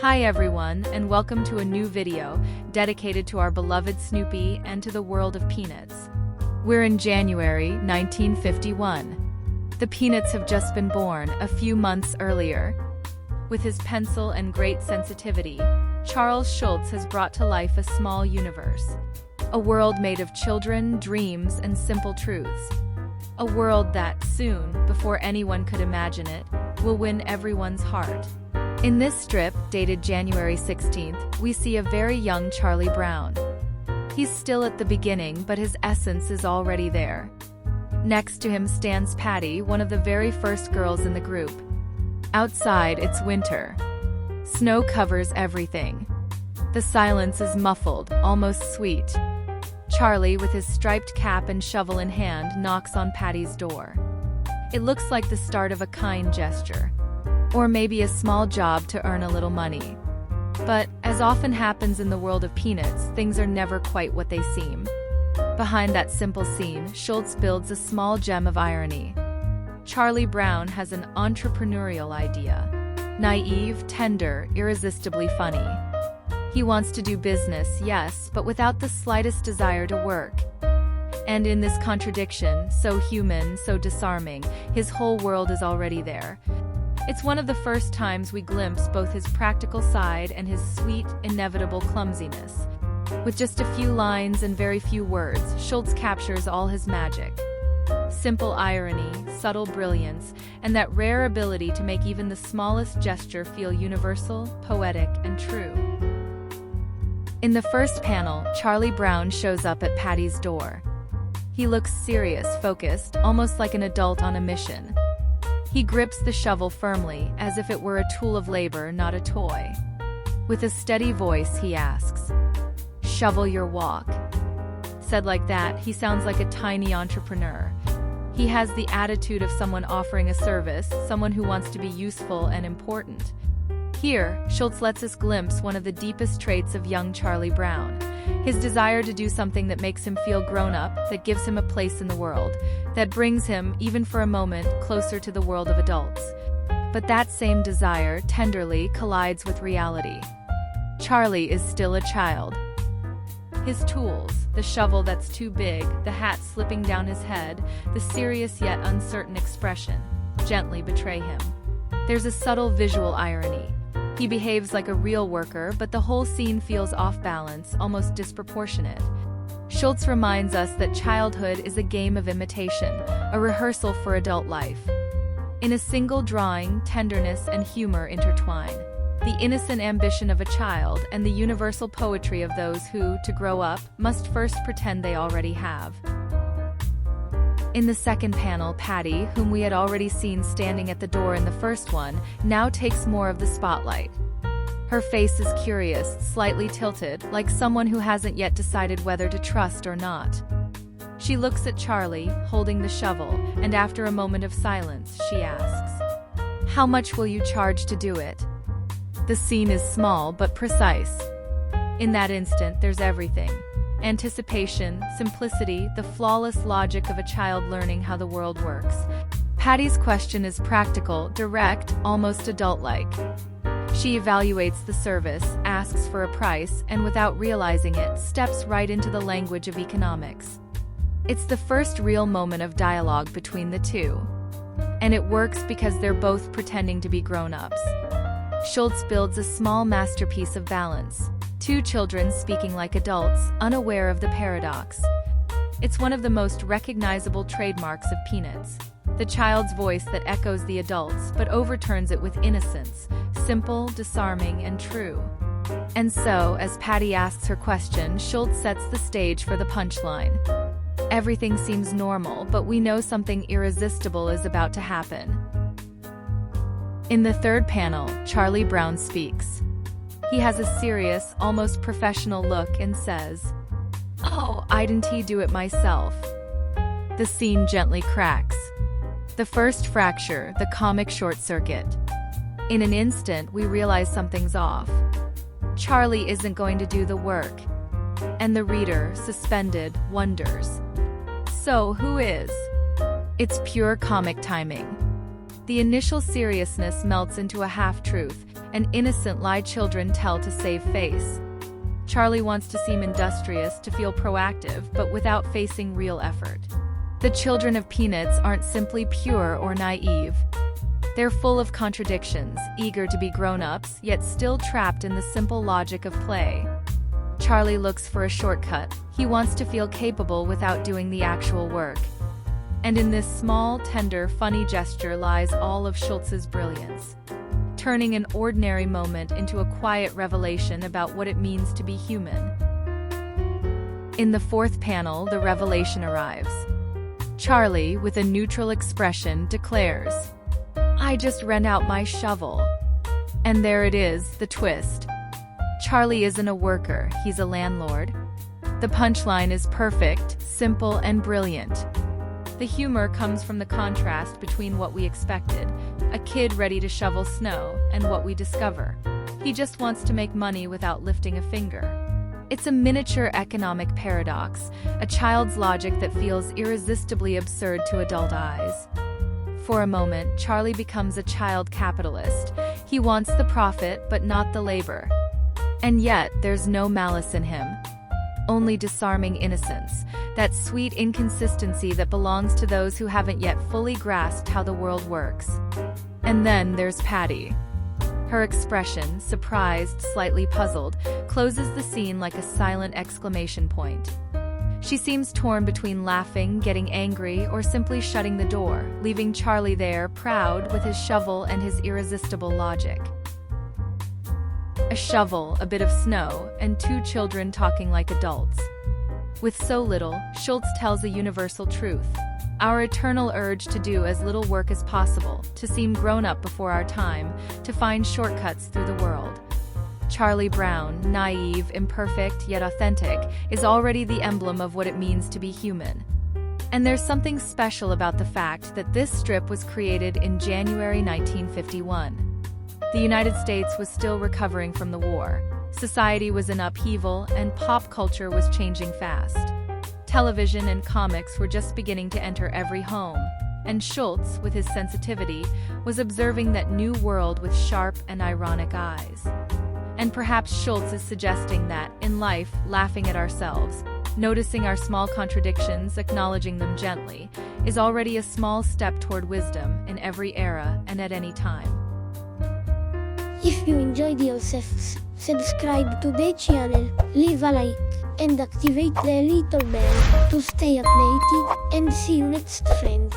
Hi everyone, and welcome to a new video dedicated to our beloved Snoopy and to the world of Peanuts. We're in January 1951. The Peanuts have just been born a few months earlier. With his pencil and great sensitivity, Charles Schulz has brought to life a small universe. A world made of children, dreams, and simple truths. A world that, soon, before anyone could imagine it, will win everyone's heart. In this strip, dated January 16th, we see a very young Charlie Brown. He's still at the beginning, but his essence is already there. Next to him stands Patty, one of the very first girls in the group. Outside, it's winter. Snow covers everything. The silence is muffled, almost sweet. Charlie, with his striped cap and shovel in hand, knocks on Patty's door. It looks like the start of a kind gesture. Or maybe a small job to earn a little money. But, as often happens in the world of Peanuts, things are never quite what they seem. Behind that simple scene, Schulz builds a small gem of irony. Charlie Brown has an entrepreneurial idea. Naive, tender, irresistibly funny. He wants to do business, yes, but without the slightest desire to work. And in this contradiction, so human, so disarming, his whole world is already there. It's one of the first times we glimpse both his practical side and his sweet, inevitable clumsiness. With just a few lines and very few words, Schulz captures all his magic. Simple irony, subtle brilliance, and that rare ability to make even the smallest gesture feel universal, poetic, and true. In the first panel, Charlie Brown shows up at Patty's door. He looks serious, focused, almost like an adult on a mission. He grips the shovel firmly, as if it were a tool of labor, not a toy. With a steady voice, he asks, "Shovel your walk." Said like that, he sounds like a tiny entrepreneur. He has the attitude of someone offering a service, someone who wants to be useful and important. Here, Schulz lets us glimpse one of the deepest traits of young Charlie Brown. His desire to do something that makes him feel grown up, that gives him a place in the world, that brings him, even for a moment, closer to the world of adults. But that same desire, tenderly, collides with reality. Charlie is still a child. His tools, the shovel that's too big, the hat slipping down his head, the serious yet uncertain expression, gently betray him. There's a subtle visual irony. He behaves like a real worker, but the whole scene feels off balance, almost disproportionate. Schulz reminds us that childhood is a game of imitation, a rehearsal for adult life. In a single drawing, tenderness and humor intertwine. The innocent ambition of a child and the universal poetry of those who, to grow up, must first pretend they already have. In the second panel, Patty, whom we had already seen standing at the door in the first one, now takes more of the spotlight. Her face is curious, slightly tilted, like someone who hasn't yet decided whether to trust or not. She looks at Charlie, holding the shovel, and after a moment of silence, she asks, "How much will you charge to do it?" The scene is small but precise. In that instant, there's everything. Anticipation, simplicity, the flawless logic of a child learning how the world works. Patty's question is practical, direct, almost adult-like. She evaluates the service, asks for a price, and without realizing it, steps right into the language of economics. It's the first real moment of dialogue between the two. And it works because they're both pretending to be grown-ups. Schulz builds a small masterpiece of balance. Two children speaking like adults, unaware of the paradox. It's one of the most recognizable trademarks of Peanuts. The child's voice that echoes the adults, but overturns it with innocence, simple, disarming, and true. And so, as Patty asks her question, Schulz sets the stage for the punchline. Everything seems normal, but we know something irresistible is about to happen. In the third panel, Charlie Brown speaks. He has a serious, almost professional look and says, "Oh, I didn't do it myself." The scene gently cracks. The first fracture, the comic short circuit. In an instant, we realize something's off. Charlie isn't going to do the work. And the reader, suspended, wonders. So who is? It's pure comic timing. The initial seriousness melts into a half-truth, an innocent lie children tell to save face. Charlie wants to seem industrious, to feel proactive, but without facing real effort. The children of Peanuts aren't simply pure or naive. They're full of contradictions, eager to be grown-ups, yet still trapped in the simple logic of play. Charlie looks for a shortcut. He wants to feel capable without doing the actual work. And in this small, tender, funny gesture lies all of Schulz's brilliance, turning an ordinary moment into a quiet revelation about what it means to be human. In the fourth panel, the revelation arrives. Charlie, with a neutral expression, declares, "I just rent out my shovel." And there it is, the twist. Charlie isn't a worker, he's a landlord. The punchline is perfect, simple, and brilliant. The humor comes from the contrast between what we expected, a kid ready to shovel snow, and what we discover. He just wants to make money without lifting a finger. It's a miniature economic paradox, a child's logic that feels irresistibly absurd to adult eyes. For a moment, Charlie becomes a child capitalist. He wants the profit, but not the labor. And yet, there's no malice in him. Only disarming innocence, that sweet inconsistency that belongs to those who haven't yet fully grasped how the world works. And then there's Patty. Her expression, surprised, slightly puzzled, closes the scene like a silent exclamation point. She seems torn between laughing, getting angry, or simply shutting the door, leaving Charlie there, proud, with his shovel and his irresistible logic. A shovel, a bit of snow, and two children talking like adults. With so little, Schulz tells a universal truth. Our eternal urge to do as little work as possible, to seem grown up before our time, to find shortcuts through the world. Charlie Brown, naive, imperfect, yet authentic, is already the emblem of what it means to be human. And there's something special about the fact that this strip was created in January 1951. The United States was still recovering from the war. Society was in upheaval, and pop culture was changing fast. Television and comics were just beginning to enter every home, and Schulz, with his sensitivity, was observing that new world with sharp and ironic eyes. And perhaps Schulz is suggesting that, in life, laughing at ourselves, noticing our small contradictions, acknowledging them gently, is already a small step toward wisdom in every era and at any time. If you enjoyed yourself, subscribe to the channel, leave a like, and activate the little bell to stay updated, and see you next, friends.